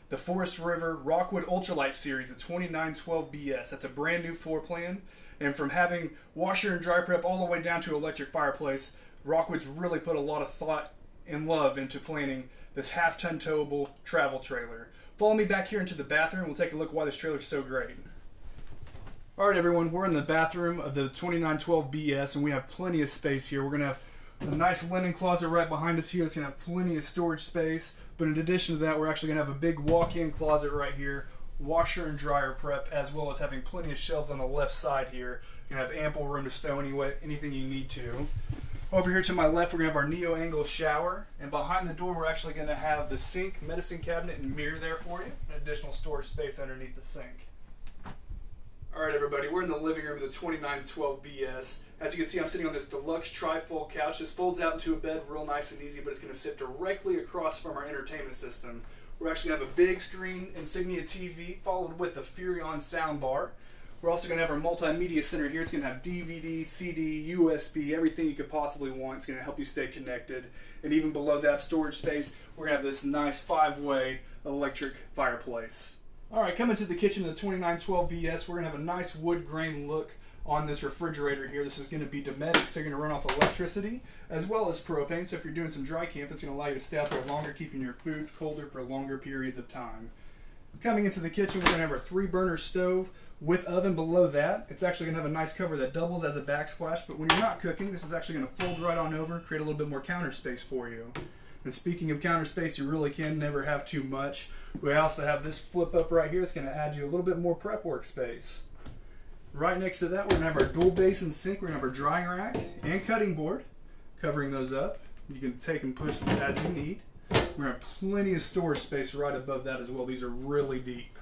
the Forest River Rockwood Ultralight Series, the 2912BS. That's a brand new floor plan. And from having washer and dryer prep all the way down to electric fireplace, Rockwood's really put a lot of thought and love into planning this half-ton towable travel trailer. Follow me back here into the bathroom. We'll take a look why this trailer is so great. Alright everyone, we're in the bathroom of the 2912BS and we have plenty of space here. We're going to have a nice linen closet right behind us here. It's going to have plenty of storage space. But in addition to that, we're actually going to have a big walk-in closet right here, washer and dryer prep, as well as having plenty of shelves on the left side here. You're going to have ample room to stow anything you need to. Over here to my left, we're going to have our neo-angle shower. And behind the door, we're actually going to have the sink, medicine cabinet, and mirror there for you. And additional storage space underneath the sink. Alright everybody, we're in the living room of the 2912BS. As you can see, I'm sitting on this deluxe tri-fold couch. This folds out into a bed real nice and easy, but it's going to sit directly across from our entertainment system. We're actually going to have a big screen Insignia TV followed with a Furrion soundbar. We're also going to have our multimedia center here. It's going to have DVD, CD, USB, everything you could possibly want. It's going to help you stay connected. And even below that storage space, we're going to have this nice 5-way electric fireplace. Alright, coming to the kitchen of the 2912BS, we're going to have a nice wood grain look on this refrigerator here. This is going to be Dometic, so you're going to run off electricity as well as propane. So if you're doing some dry camp, it's going to allow you to stay out there longer, keeping your food colder for longer periods of time. Coming into the kitchen, we're going to have our 3-burner stove with oven below that. It's actually going to have a nice cover that doubles as a backsplash, but when you're not cooking, this is actually going to fold right on over, create a little bit more counter space for you. And speaking of counter space, you really can never have too much. We also have this flip up right here. It's going to add you a little bit more prep work space. Right next to that, we're going to have our dual basin sink. We're going to have our drying rack and cutting board covering those up. You can take and push as you need. We're going to have plenty of storage space right above that as well. These are really deep.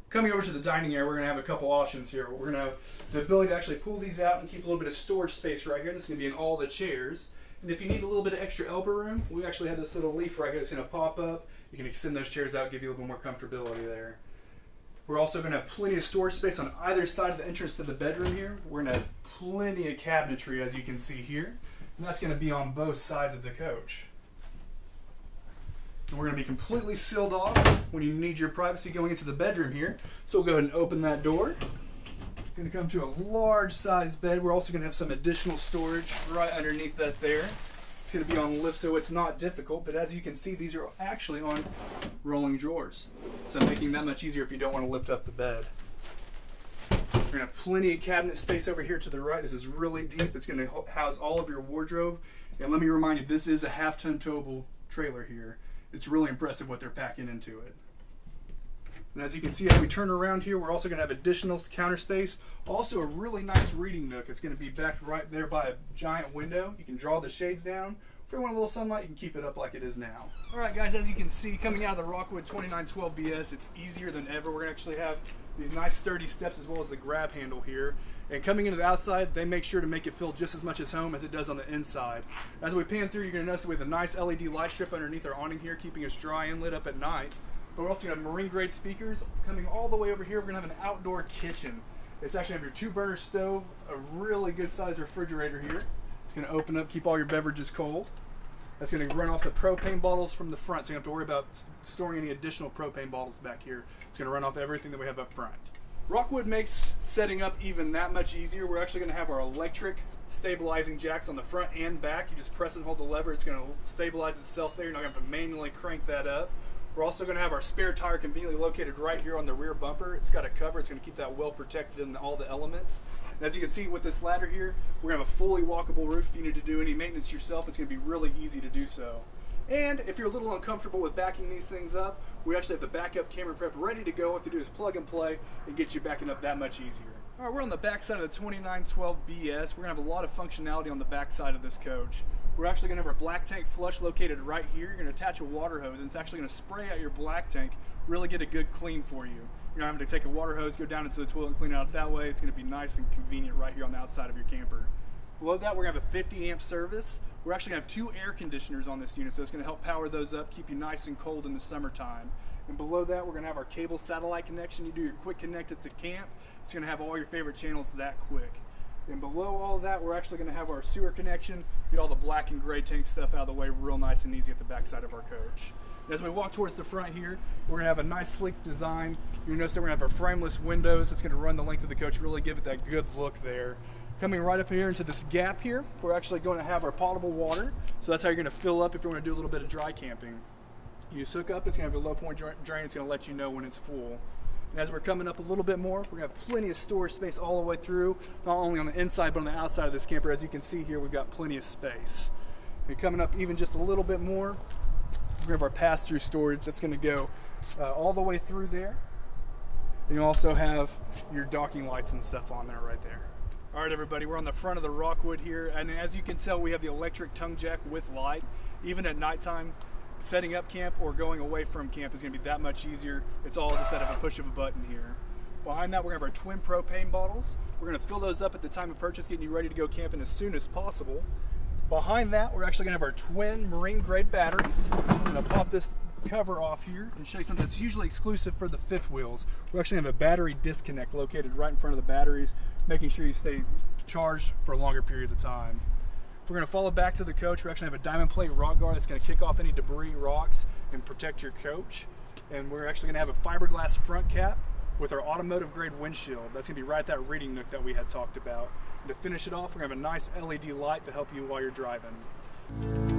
Coming over to the dining area, we're going to have a couple options here. We're going to have the ability to actually pull these out and keep a little bit of storage space right here. This is going to be in all the chairs. And if you need a little bit of extra elbow room, we actually have this little leaf right here that's going to pop up. You can extend those chairs out, give you a little bit more comfortability there. We're also going to have plenty of storage space on either side of the entrance to the bedroom here. We're going to have plenty of cabinetry, as you can see here. And that's going to be on both sides of the coach. And we're going to be completely sealed off when you need your privacy going into the bedroom here. So we'll go ahead and open that door. It's going to come to a large size bed. We're also going to have some additional storage right underneath that there. It's going to be on lift, so it's not difficult, but as you can see, these are actually on rolling drawers. So making that much easier if you don't want to lift up the bed. We're going to have plenty of cabinet space over here to the right. This is really deep. It's going to house all of your wardrobe. And let me remind you, this is a half-ton towable trailer here. It's really impressive what they're packing into it. And as you can see, as we turn around here, we're also going to have additional counter space. Also a really nice reading nook. It's going to be backed right there by a giant window. You can draw the shades down. If you want a little sunlight, you can keep it up like it is now. Alright guys, as you can see, coming out of the Rockwood 2912BS, it's easier than ever. We're going to actually have these nice sturdy steps as well as the grab handle here. And coming into the outside, they make sure to make it feel just as much as home as it does on the inside. As we pan through, you're going to notice that we have a nice LED light strip underneath our awning here, keeping us dry and lit up at night. But we're also going to have marine grade speakers. Coming all the way over here, we're going to have an outdoor kitchen. It's actually have your 2-burner stove, a really good sized refrigerator here. It's going to open up, keep all your beverages cold. That's going to run off the propane bottles from the front, so you don't have to worry about storing any additional propane bottles back here. It's going to run off everything that we have up front. Rockwood makes setting up even that much easier. We're actually going to have our electric stabilizing jacks on the front and back. You just press and hold the lever. It's going to stabilize itself there. You're not going to have to manually crank that up. We're also going to have our spare tire conveniently located right here on the rear bumper. It's got a cover. It's going to keep that well protected in all the elements. And as you can see with this ladder here, we're going to have a fully walkable roof. If you need to do any maintenance yourself, it's going to be really easy to do so. And if you're a little uncomfortable with backing these things up, we actually have the backup camera prep ready to go. All you have to do is plug and play and get you backing up that much easier. All right, we're on the back side of the 2912BS. We're going to have a lot of functionality on the back side of this coach. We're actually going to have our black tank flush located right here. You're going to attach a water hose, and it's actually going to spray out your black tank, really get a good clean for you. You're not having to take a water hose, go down into the toilet and clean it out that way. It's going to be nice and convenient right here on the outside of your camper. Below that, we're going to have a 50 amp service. We're actually going to have 2 air conditioners on this unit, so it's going to help power those up, keep you nice and cold in the summertime. And below that, we're going to have our cable satellite connection. You do your quick connect at the camp. It's going to have all your favorite channels that quick. And below all of that, we're actually going to have our sewer connection, get all the black and gray tank stuff out of the way real nice and easy at the back side of our coach. As we walk towards the front here, we're going to have a nice sleek design. You'll notice that we're going to have our frameless windows. It's going to run the length of the coach, really give it that good look there. Coming right up here into this gap here, we're actually going to have our potable water. So that's how you're going to fill up if you want to do a little bit of dry camping. You use hookup, it's going to have a low point drain. It's going to let you know when it's full. And as we're coming up a little bit more, we're going to have plenty of storage space all the way through, not only on the inside but on the outside of this camper. As you can see here, we've got plenty of space. And coming up even just a little bit more, we have our pass-through storage that's going to go all the way through there. And you also have your docking lights and stuff on there right there. All right, everybody, we're on the front of the Rockwood here, and as you can tell, we have the electric tongue jack with light. Even at nighttime, setting up camp or going away from camp is going to be that much easier. It's all just at a push of a button here. Behind that, we're going to have our twin propane bottles. We're going to fill those up at the time of purchase, getting you ready to go camping as soon as possible. Behind that, we're actually going to have our twin marine grade batteries. I'm going to pop this cover off here and show you something that's usually exclusive for the fifth wheels. We're actually going to have a battery disconnect located right in front of the batteries, making sure you stay charged for longer periods of time. If we're going to follow back to the coach, we actually have a diamond plate rock guard that's going to kick off any debris, rocks, and protect your coach. And we're actually going to have a fiberglass front cap with our automotive grade windshield. That's going to be right at that reading nook that we had talked about. And to finish it off, we're going to have a nice LED light to help you while you're driving.